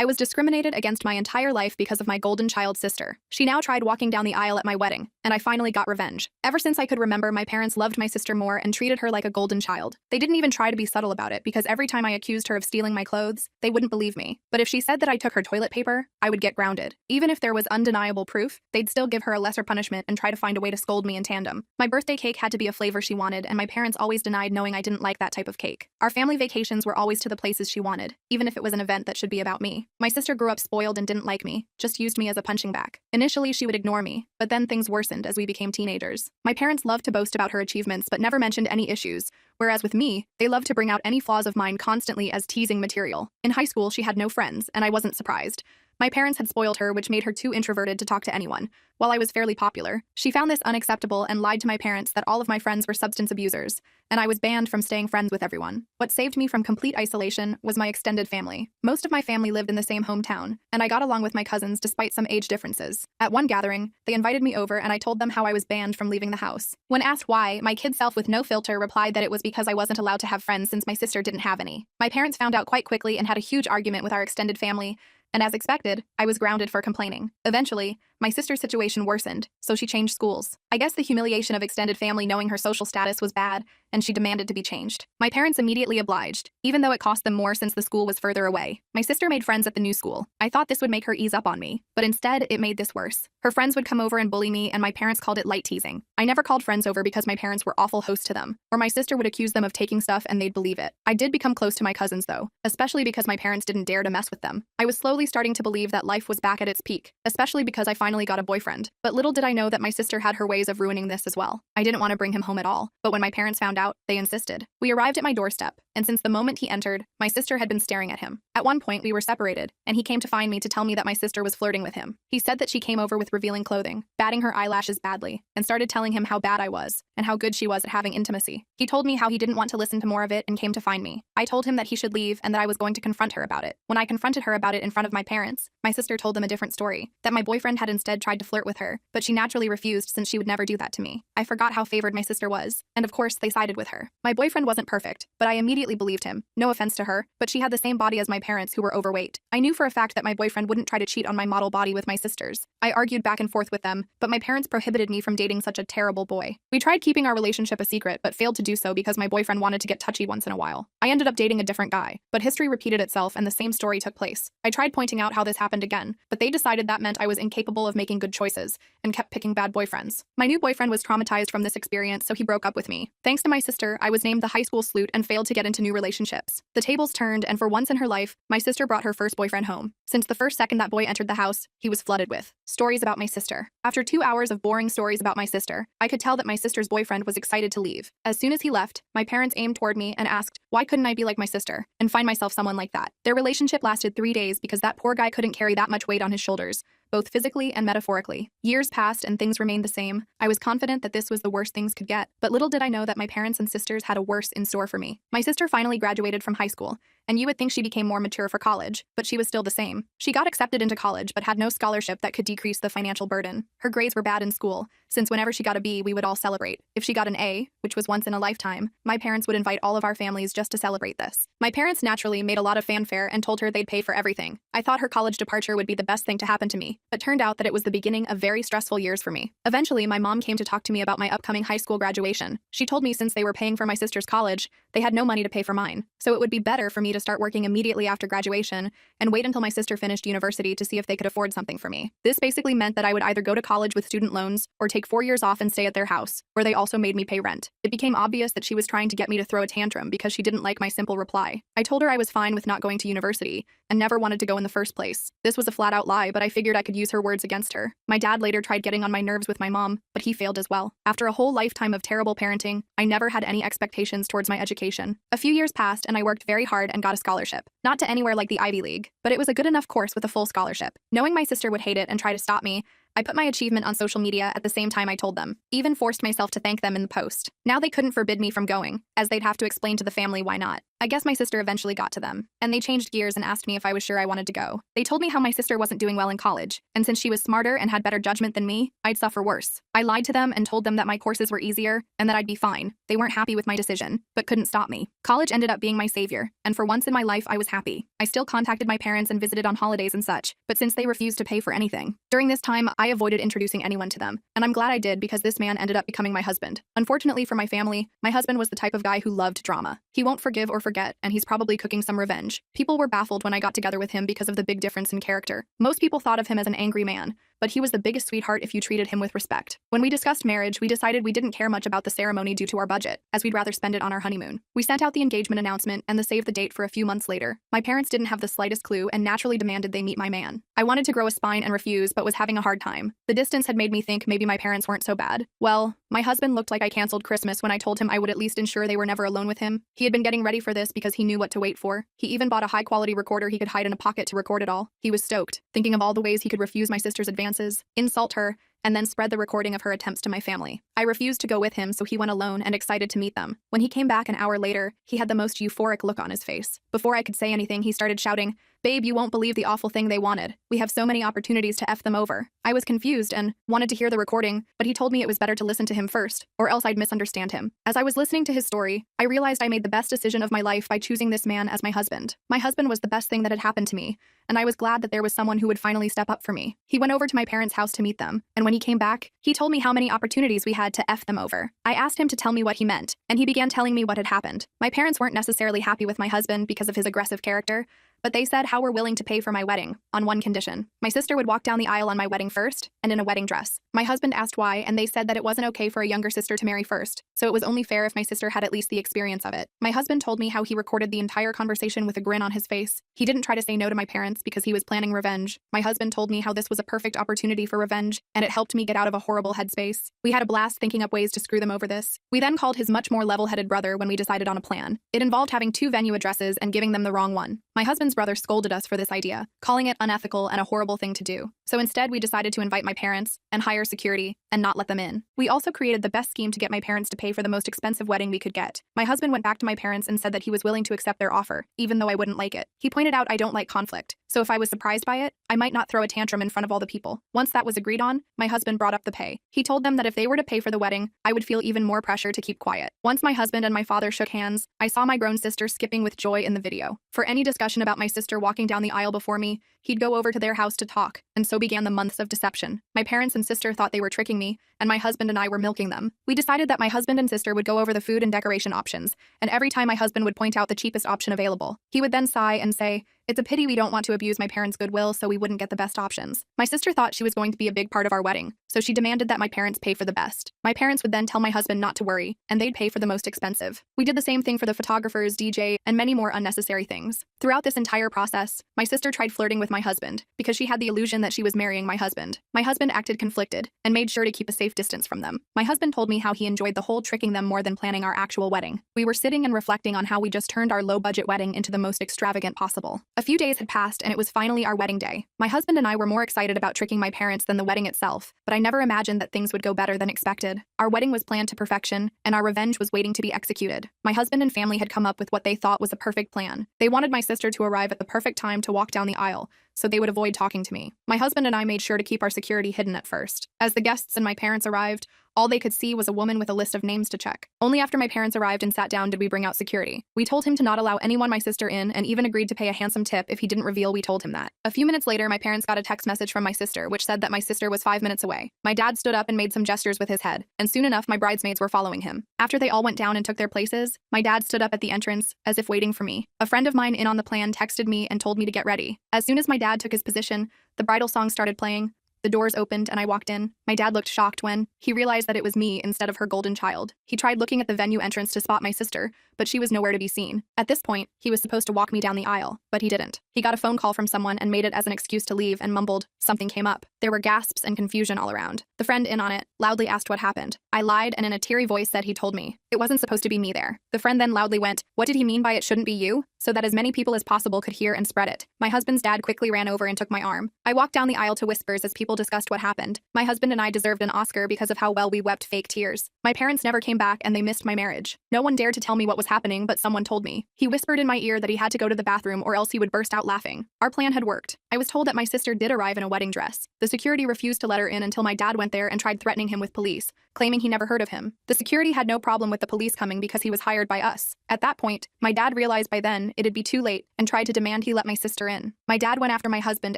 I was discriminated against my entire life because of my golden child sister. She now tried walking down the aisle at my wedding, and I finally got revenge. Ever since I could remember, my parents loved my sister more and treated her like a golden child. They didn't even try to be subtle about it because every time I accused her of stealing my clothes, they wouldn't believe me. But if she said that I took her toilet paper, I would get grounded. Even if there was undeniable proof, they'd still give her a lesser punishment and try to find a way to scold me in tandem. My birthday cake had to be a flavor she wanted, and my parents always denied, knowing I didn't like that type of cake. Our family vacations were always to the places she wanted, even if it was an event that should be about me. My sister grew up spoiled and didn't like me, just used me as a punching bag. Initially, she would ignore me, but then things worsened as we became teenagers. My parents loved to boast about her achievements but never mentioned any issues, whereas with me, they loved to bring out any flaws of mine constantly as teasing material. In high school, she had no friends, and I wasn't surprised. My parents had spoiled her, which made her too introverted to talk to anyone. While I was fairly popular, she found this unacceptable and lied to my parents that all of my friends were substance abusers, and I was banned from staying friends with everyone. What saved me from complete isolation was my extended family. Most of my family lived in the same hometown, and I got along with my cousins despite some age differences. At one gathering, they invited me over and I told them how I was banned from leaving the house. When asked why, my kid self with no filter replied that it was because I wasn't allowed to have friends since my sister didn't have any. My parents found out quite quickly and had a huge argument with our extended family, and as expected, I was grounded for complaining. Eventually, my sister's situation worsened, so she changed schools. I guess the humiliation of extended family knowing her social status was bad, and she demanded to be changed. My parents immediately obliged, even though it cost them more since the school was further away. My sister made friends at the new school. I thought this would make her ease up on me, but instead, it made this worse. Her friends would come over and bully me, and my parents called it light teasing. I never called friends over because my parents were awful hosts to them, or my sister would accuse them of taking stuff and they'd believe it. I did become close to my cousins though, especially because my parents didn't dare to mess with them. I was slowly starting to believe that life was back at its peak, especially because I finally got a boyfriend. But little did I know that my sister had her ways of ruining this as well. I didn't want to bring him home at all, but when my parents found out, they insisted. We arrived at my doorstep, and since the moment he entered, my sister had been staring at him. At one point, we were separated, and he came to find me to tell me that my sister was flirting with him. He said that she came over with revealing clothing, batting her eyelashes badly, and started telling him how bad I was, and how good she was at having intimacy. He told me how he didn't want to listen to more of it and came to find me. I told him that he should leave and that I was going to confront her about it. When I confronted her about it in front of my parents, my sister told them a different story, that my boyfriend had instead tried to flirt with her, but she naturally refused since she would never do that to me. I forgot how favored my sister was, and of course they sided with her. My boyfriend wasn't perfect, but I immediately believed him. No offense to her, but she had the same body as my parents who were overweight. I knew for a fact that my boyfriend wouldn't try to cheat on my model body with my sisters. I argued back and forth with them, but my parents prohibited me from dating such a terrible boy. We tried keeping our relationship a secret, but failed to do so because my boyfriend wanted to get touchy once in a while. I ended up dating a different guy, but history repeated itself and the same story took place. I tried pointing out how this happened again, but they decided that meant I was incapable of making good choices and kept picking bad boyfriends. My new boyfriend was traumatized from this experience, so he broke up with me. Thanks to my sister, I was named the high school sleut and failed to get into new relationships. The tables turned, and for once in her life, my sister brought her first boyfriend home. Since the first second that boy entered the house, he was flooded with stories about my sister. After 2 hours of boring stories about my sister, I could tell that my sister's boyfriend was excited to leave. As soon as he left, my parents aimed toward me and asked, why couldn't I be like my sister and find myself someone like that? Their relationship lasted 3 days because that poor guy couldn't carry that much weight on his shoulders, both physically and metaphorically. Years passed and things remained the same. I was confident that this was the worst things could get, but little did I know that my parents and sisters had a worse in store for me. My sister finally graduated from high school, and you would think she became more mature for college, but she was still the same. She got accepted into college but had no scholarship that could decrease the financial burden. Her grades were bad in school, since whenever she got a B, we would all celebrate. If she got an A, which was once in a lifetime, my parents would invite all of our families just to celebrate this. My parents naturally made a lot of fanfare and told her they'd pay for everything. I thought her college departure would be the best thing to happen to me, but turned out that it was the beginning of very stressful years for me. Eventually, my mom came to talk to me about my upcoming high school graduation. She told me since they were paying for my sister's college, they had no money to pay for mine, so it would be better for me to start working immediately after graduation and wait until my sister finished university to see if they could afford something for me. This basically meant that I would either go to college with student loans or take 4 years off and stay at their house, where they also made me pay rent. It became obvious that she was trying to get me to throw a tantrum because she didn't like my simple reply. I told her I was fine with not going to university and never wanted to go in the first place. This was a flat-out lie, but I figured I could use her words against her. My dad later tried getting on my nerves with my mom, but he failed as well. After a whole lifetime of terrible parenting, I never had any expectations towards my education. A few years passed and I worked very hard and got a scholarship. Not to anywhere like the Ivy League, but it was a good enough course with a full scholarship. Knowing my sister would hate it and try to stop me, I put my achievement on social media at the same time I told them, even forced myself to thank them in the post. Now they couldn't forbid me from going, as they'd have to explain to the family why not. I guess my sister eventually got to them, and they changed gears and asked me if I was sure I wanted to go. They told me how my sister wasn't doing well in college, and since she was smarter and had better judgment than me, I'd suffer worse. I lied to them and told them that my courses were easier and that I'd be fine. They weren't happy with my decision, but couldn't stop me. College ended up being my savior, and for once in my life I was happy. I still contacted my parents and visited on holidays and such, but since they refused to pay for anything. During this time, I avoided introducing anyone to them, and I'm glad I did because this man ended up becoming my husband. Unfortunately for my family, my husband was the type of guy who loved drama. He won't forgive or forget, and he's probably cooking some revenge. People were baffled when I got together with him because of the big difference in character. Most people thought of him as an angry man, but he was the biggest sweetheart if you treated him with respect. When we discussed marriage, we decided we didn't care much about the ceremony due to our budget, as we'd rather spend it on our honeymoon. We sent out the engagement announcement and the save the date for a few months later. My parents didn't have the slightest clue and naturally demanded they meet my man. I wanted to grow a spine and refuse, but was having a hard time. The distance had made me think maybe my parents weren't so bad. Well, my husband looked like I canceled Christmas when I told him I would at least ensure they were never alone with him. He had been getting ready for this because he knew what to wait for. He even bought a high-quality recorder he could hide in a pocket to record it all. He was stoked, thinking of all the ways he could refuse my sister's advances, insult her, and then spread the recording of her attempts to my family. I refused to go with him, so he went alone and excited to meet them. When he came back an hour later, he had the most euphoric look on his face. Before I could say anything, he started shouting, "Babe, you won't believe the awful thing they wanted. We have so many opportunities to F them over." I was confused and wanted to hear the recording, but he told me it was better to listen to him first, or else I'd misunderstand him. As I was listening to his story, I realized I made the best decision of my life by choosing this man as my husband. My husband was the best thing that had happened to me, and I was glad that there was someone who would finally step up for me. He went over to my parents' house to meet them, and when he came back, he told me how many opportunities we had to F them over. I asked him to tell me what he meant, and he began telling me what had happened. My parents weren't necessarily happy with my husband because of his aggressive character, but they said how we're willing to pay for my wedding, on one condition. My sister would walk down the aisle on my wedding first, and in a wedding dress. My husband asked why, and they said that it wasn't okay for a younger sister to marry first, so it was only fair if my sister had at least the experience of it. My husband told me how he recorded the entire conversation with a grin on his face. He didn't try to say no to my parents because he was planning revenge. My husband told me how this was a perfect opportunity for revenge, and it helped me get out of a horrible headspace. We had a blast thinking up ways to screw them over this. We then called his much more level-headed brother when we decided on a plan. It involved having 2 venue addresses and giving them the wrong one. My husband's brother scolded us for this idea, calling it unethical and a horrible thing to do. So instead, we decided to invite my parents and hire security and not let them in. We also created the best scheme to get my parents to pay for the most expensive wedding we could get. My husband went back to my parents and said that he was willing to accept their offer, even though I wouldn't like it. He pointed out I don't like conflict, so if I was surprised by it, I might not throw a tantrum in front of all the people. Once that was agreed on, my husband brought up the pay. He told them that if they were to pay for the wedding, I would feel even more pressure to keep quiet. Once my husband and my father shook hands, I saw my grown sister skipping with joy in the video. For any discussion about my sister walking down the aisle before me, he'd go over to their house to talk, and so began the months of deception. My parents and sister thought they were tricking me, and my husband and I were milking them. We decided that my husband and sister would go over the food and decoration options, and every time my husband would point out the cheapest option available, he would then sigh and say, "It's a pity we don't want to abuse my parents' goodwill, so we wouldn't get the best options." My sister thought she was going to be a big part of our wedding, so she demanded that my parents pay for the best. My parents would then tell my husband not to worry, and they'd pay for the most expensive. We did the same thing for the photographers, DJ, and many more unnecessary things. Throughout this entire process, my sister tried flirting with my husband because she had the illusion that she was marrying my husband. My husband acted conflicted and made sure to keep a safe distance from them. My husband told me how he enjoyed the whole tricking them more than planning our actual wedding. We were sitting and reflecting on how we just turned our low-budget wedding into the most extravagant possible. A few days had passed and it was finally our wedding day. My husband and I were more excited about tricking my parents than the wedding itself, but I never imagined that things would go better than expected. Our wedding was planned to perfection, and our revenge was waiting to be executed. My husband and family had come up with what they thought was a perfect plan. They wanted my sister to arrive at the perfect time to walk down the aisle, so they would avoid talking to me. My husband and I made sure to keep our security hidden at first. As the guests and my parents arrived, all they could see was a woman with a list of names to check. Only after my parents arrived and sat down did we bring out security. We told him to not allow anyone my sister in and even agreed to pay a handsome tip if he didn't reveal we told him that. A few minutes later, my parents got a text message from my sister which said that my sister was 5 minutes away. My dad stood up and made some gestures with his head, and soon enough my bridesmaids were following him. After they all went down and took their places, my dad stood up at the entrance as if waiting for me. A friend of mine in on the plan texted me and told me to get ready. As soon as my dad took his position, the bridal song started playing. The doors opened and I walked in. My dad looked shocked when he realized that it was me instead of her golden child. He tried looking at the venue entrance to spot my sister, but she was nowhere to be seen. At this point, he was supposed to walk me down the aisle, but he didn't. He got a phone call from someone and made it as an excuse to leave and mumbled, "Something came up." There were gasps and confusion all around. The friend in on it loudly asked what happened. I lied and in a teary voice said he told me. It wasn't supposed to be me there. The friend then loudly went, "What did he mean by it shouldn't be you?" so that as many people as possible could hear and spread it. My husband's dad quickly ran over and took my arm. I walked down the aisle to whispers as people discussed what happened. My husband and I deserved an Oscar because of how well we wept fake tears. My parents never came back and they missed my marriage. No one dared to tell me what was happening, but someone told me. He whispered in my ear that he had to go to the bathroom or else he would burst out laughing. Our plan had worked. I was told that my sister did arrive in a wedding dress. The security refused to let her in until my dad went there and tried threatening him with police, claiming he never heard of him. The security had no problem with the police coming because he was hired by us. At that point, my dad realized by then it'd be too late and tried to demand he let my sister in. My dad went after my husband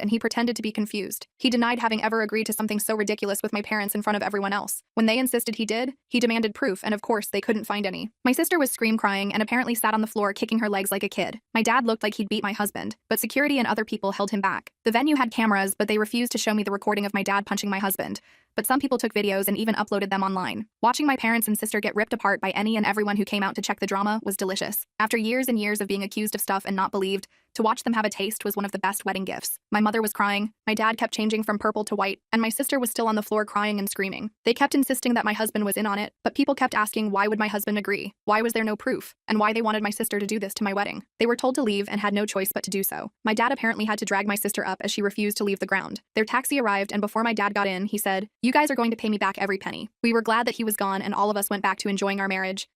and he pretended to be confused. He denied having ever agreed to something so ridiculous with my parents in front of everyone else. When they insisted he did, he demanded proof, and of course they couldn't find any. My sister was scream-crying and apparently sat on the floor kicking her legs like a kid. My dad looked like he'd beat my husband, but security and other people held him back. The venue had cameras, but they refused to show me the recording of my dad punching my husband. But some people took videos and even uploaded them online. Watching my parents and sister get ripped apart by any and everyone who came out to check the drama was delicious. After years and years of being accused of stuff and not believed, to watch them have a taste was one of the best wedding gifts. My mother was crying, my dad kept changing from purple to white, and my sister was still on the floor crying and screaming. They kept insisting that my husband was in on it, but people kept asking why would my husband agree, why was there no proof, and why they wanted my sister to do this to my wedding. They were told to leave and had no choice but to do so. My dad apparently had to drag my sister up as she refused to leave the ground. Their taxi arrived, and before my dad got in, he said, "You guys are going to pay me back every penny." We were glad that he was gone and all of us went back to enjoying our marriage.